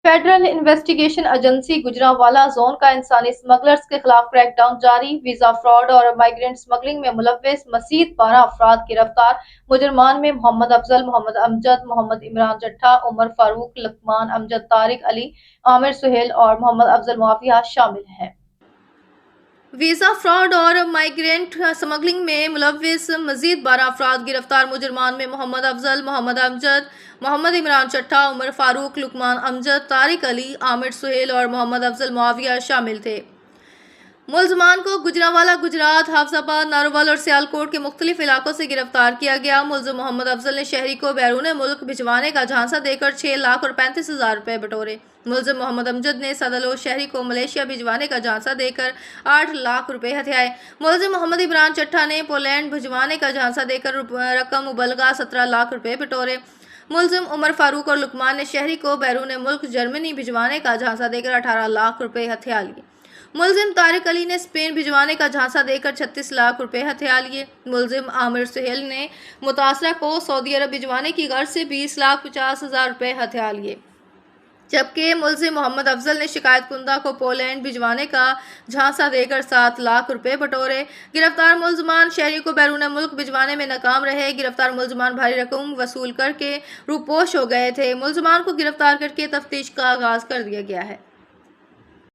Federal investigation agency Gujranwala zone का इंसानी smugglers के खिलाफ क्रैकडाउन जारी। वीजा फ्रॉड और माइग्रेंट स्मगलिंग में मुलव्विस मजीद 12 अफराद गिरफ्तार। मुजरमान में मोहम्मद अफजल, मोहम्मद अमजद, मोहम्मद इमरान चट्टा, उमर फारूक, लुकमान अमजद, तारिक अली, आमिर सुहेल और मोहम्मद अफजल मुआविया शामिल हैं। वीजा फ्रॉड और माइग्रेंट स्मगलिंग में मुलव्विस मजीद 12 अफराद गिरफ्तार। मुजरमान में मोहम्मद अफजल, मोहम्मद अमजद, मोहम्मद इमरान चट्टा, उमर फारूक, लुकमान अमजद, तारिक अली, आमिर सुहेल और मोहम्मद अफजल मुआविया शामिल थे। मुलजमान को गुजरांवाला, गुजरात, हाफजाबाद, नारोवाल और सियालकोट के मुख्तलिफ इलाकों से गिरफ्तार किया गया। मुलजिम मोहम्मद अफजल ने शहरी को बैरून मुल्क भिजवाने का झांसा देकर 6 लाख और 35,000 रुपए बटोरे। मुलजिम मोहम्मद अमजद ने सदलों शहरी को मलेशिया भिजवाने का झांसा देकर 8 लाख रुपए हथियाए। मुलजिम मोहम्मद इमरान चट्टा ने पोलैंड भिजवाने का झांसा देकर रकम मुबलगा 17 लाख रुपए बटोरे। मुलजिम उमर फारूक और लुकमान ने शहरी को बैरून मुल्क जर्मनी भिजवाने का झांसा देकर 18 लाख रुपए हथिया लिए। मुलजिम तारिक अली ने स्पेन भिजवाने का झांसा देकर 36 लाख रुपए हथिया लिए। मुलजिम आमिर सुहेल ने मुतासरा को सऊदी अरब भिजवाने की गर्ज से 20,50,000 रुपए हथिया लिए, जबकि मुलजिम मोहम्मद अफजल ने शिकायत कुंदा को पोलैंड भिजवाने का झांसा देकर 7 लाख रुपए बटोरे। गिरफ्तार मुलजमान शहरी को बैरून मुल्क भिजवाने में नाकाम रहे। गिरफ्तार मुलजमान भारी रकम वसूल करके रूपोश हो गए थे। मुलजमान को गिरफ्तार करके तफ्तीश का आगाज कर दिया गया है।